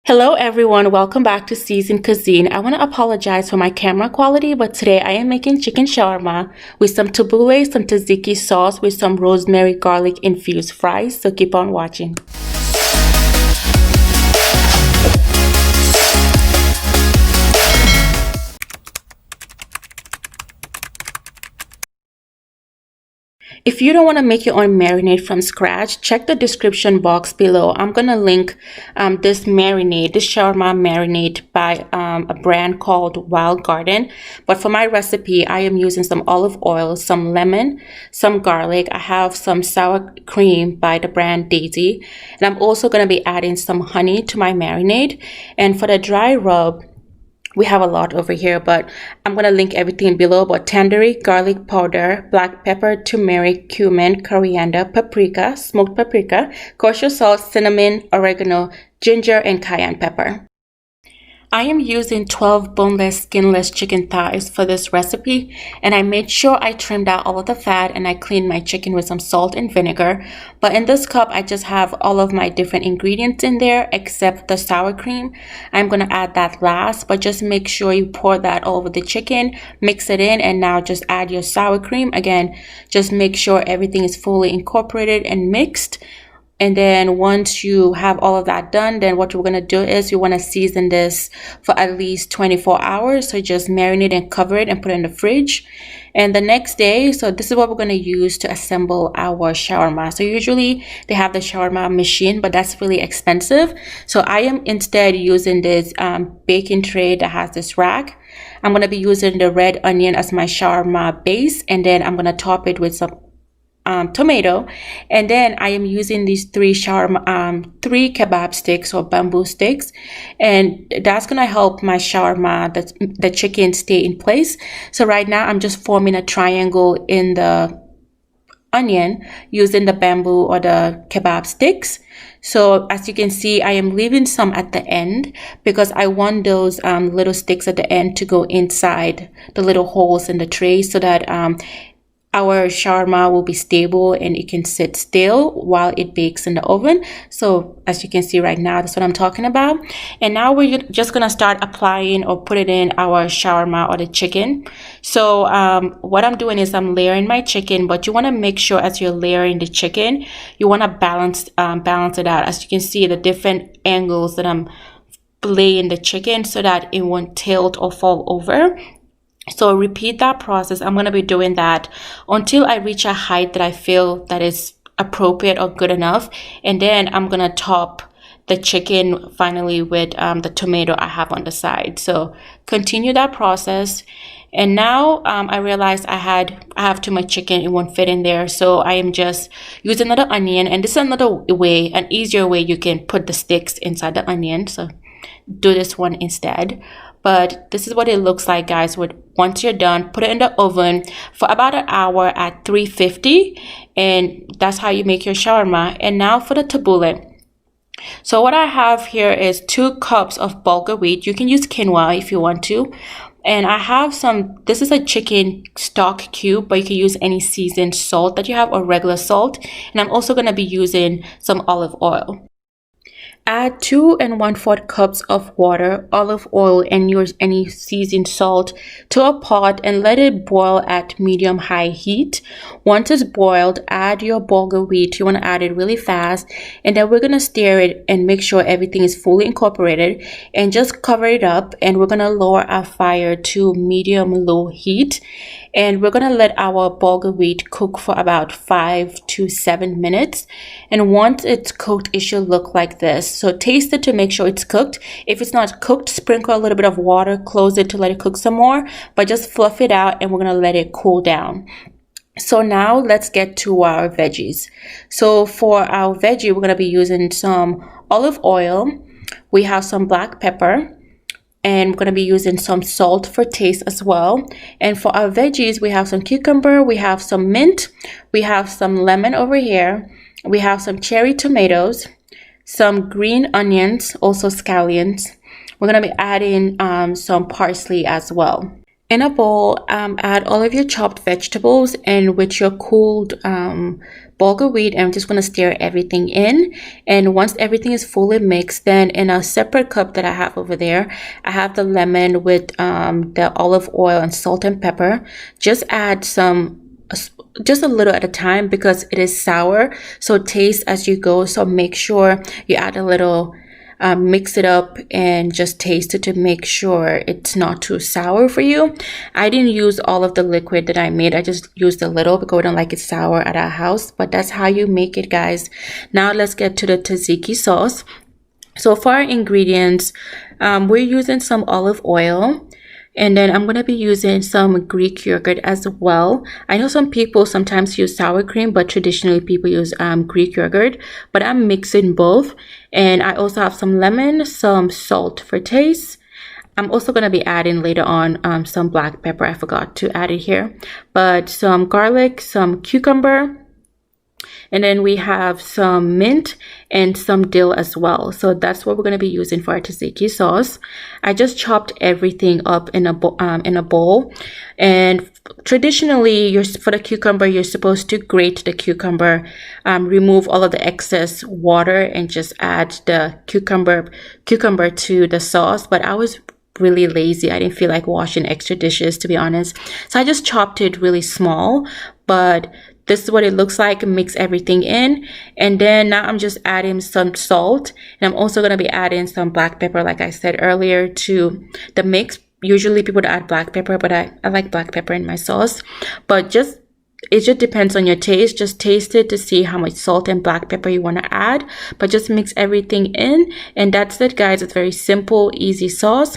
Hello everyone, welcome back to Seasoned Cuisine. I want to apologize for my camera quality, but today I am making chicken shawarma with some tabbouleh, some tzatziki sauce with some rosemary garlic infused fries, so keep on watching. If you don't want to make your own marinade from scratch, check the description box below. I'm going to link this shawarma marinade by a brand called Wild Garden. But for my recipe, I am using some olive oil, some lemon, some garlic. I have some sour cream by the brand Daisy. And I'm also going to be adding some honey to my marinade. And for the dry rub, we have a lot over here, but I'm going to link everything below. But tandoori, garlic powder, black pepper, turmeric, cumin, coriander, paprika, smoked paprika, kosher salt, cinnamon, oregano, ginger, and cayenne pepper. I am using 12 boneless, skinless chicken thighs for this recipe, and I made sure I trimmed out all of the fat and I cleaned my chicken with some salt and vinegar. But in this cup, I just have all of my different ingredients in there except the sour cream. I'm going to add that last, but just make sure you pour that all over the chicken, mix it in, and now just add your sour cream. Again, just make sure everything is fully incorporated and mixed. And then once you have all of that done, then what we're going to do is you want to season this for at least 24 hours. So just marinate and cover it and put it in the fridge. And the next day, so this is what we're going to use to assemble our shawarma. So usually they have the shawarma machine, but that's really expensive. So I am instead using this baking tray that has this rack. I'm going to be using the red onion as my shawarma base. And then I'm going to top it with some tomato, and then I am using these three kebab sticks or bamboo sticks, and that's gonna help my shawarma, the chicken, stay in place. So right now I'm just forming a triangle in the onion using the bamboo or the kebab sticks. So as you can see, I am leaving some at the end because I want those little sticks at the end to go inside the little holes in the tray so that our shawarma will be stable and it can sit still while it bakes in the oven. So as you can see right now, that's what I'm talking about. And now we're just gonna start applying or put it in our shawarma or the chicken. So what I'm doing is I'm layering my chicken, but you want to make sure as you're layering the chicken, you want to balance it out. As you can see, the different angles that I'm laying the chicken so that it won't tilt or fall over. So repeat that process. I'm going to be doing that until I reach a height that I feel that is appropriate or good enough. And then I'm going to top the chicken finally with the tomato I have on the side. So continue that process. And now I realized I have too much chicken. It won't fit in there. So I am just using another onion. And this is another way, an easier way you can put the sticks inside the onion. So do this one instead. But this is what it looks like, guys. Once you're done, put it in the oven for about an hour at 350, and that's how you make your shawarma. And now for the tabbouleh. So what I have here is 2 cups of bulgur wheat. You can use quinoa if you want to. And I have this is a chicken stock cube, but you can use any seasoned salt that you have or regular salt. And I'm also going to be using some olive oil. Add 2 1/4 cups of water, olive oil, and any seasoned salt to a pot and let it boil at medium-high heat. Once it's boiled, add your bulgur wheat. You want to add it really fast, and then we're going to stir it and make sure everything is fully incorporated, and just cover it up. And we're going to lower our fire to medium-low heat, and we're going to let our bulgur wheat cook for about 5 to 7 minutes. And once it's cooked, it should look like this. So taste it to make sure it's cooked. If it's not cooked, sprinkle a little bit of water, close it to let it cook some more, but just fluff it out and we're going to let it cool down. So now let's get to our veggies. So for our veggie, we're going to be using some olive oil. We have some black pepper. And we're going to be using some salt for taste as well. And for our veggies, we have some cucumber, we have some mint, we have some lemon over here, we have some cherry tomatoes, some green onions, also scallions. We're going to be adding some parsley as well. In a bowl, add all of your chopped vegetables, and with your cooled bulgur wheat, and I'm just going to stir everything in. And once everything is fully mixed, then in a separate cup that I have over there, I have the lemon with the olive oil and salt and pepper. Just add just a little at a time because it is sour, so taste as you go. So make sure you add a little, mix it up and just taste it to make sure it's not too sour for you. I didn't use all of the liquid that I made. I just used a little because we don't like it sour at our house, but that's how you make it, guys. Now let's get to the tzatziki sauce. So for our ingredients, we're using some olive oil. And then I'm going to be using some Greek yogurt as well. I know some people sometimes use sour cream, but traditionally people use Greek yogurt. But I'm mixing both. And I also have some lemon, some salt for taste. I'm also going to be adding later on some black pepper. I forgot to add it here. But some garlic, some cucumber. And then we have some mint and some dill as well. So that's what we're going to be using for our tzatziki sauce. I just chopped everything up in a bowl. And traditionally, for the cucumber, you're supposed to grate the cucumber, remove all of the excess water, and just add the cucumber to the sauce. But I was really lazy. I didn't feel like washing extra dishes, to be honest. So I just chopped it really small. But this is what it looks like. Mix everything in. And then now I'm just adding some salt. And I'm also going to be adding some black pepper, like I said earlier, to the mix. Usually people add black pepper, but I like black pepper in my sauce. But it just depends on your taste. Just taste it to see how much salt and black pepper you want to add. But just mix everything in. And that's it, guys. It's very simple, easy sauce.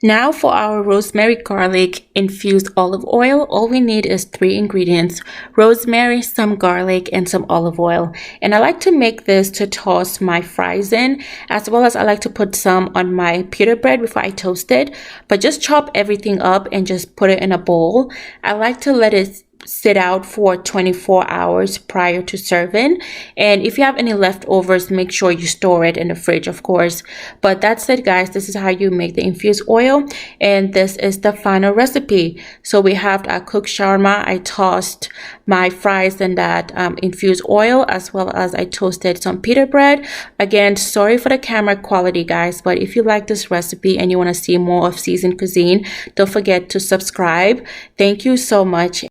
Now for our rosemary garlic infused olive oil, all we need is 3 ingredients: rosemary, some garlic, and some olive oil. And I like to make this to toss my fries in, as well as I like to put some on my pita bread before I toast it. But just chop everything up and just put it in a bowl. I like to let it sit out for 24 hours prior to serving. And if you have any leftovers, make sure you store it in the fridge, of course. But that's it, guys. This is how you make the infused oil, and this is the final recipe. So we have our cooked shawarma. I tossed my fries in that infused oil, as well as I toasted some pita bread. Again, sorry for the camera quality, guys, but if you like this recipe and you want to see more of Seasoned Cuisine, don't forget to subscribe. Thank you so much.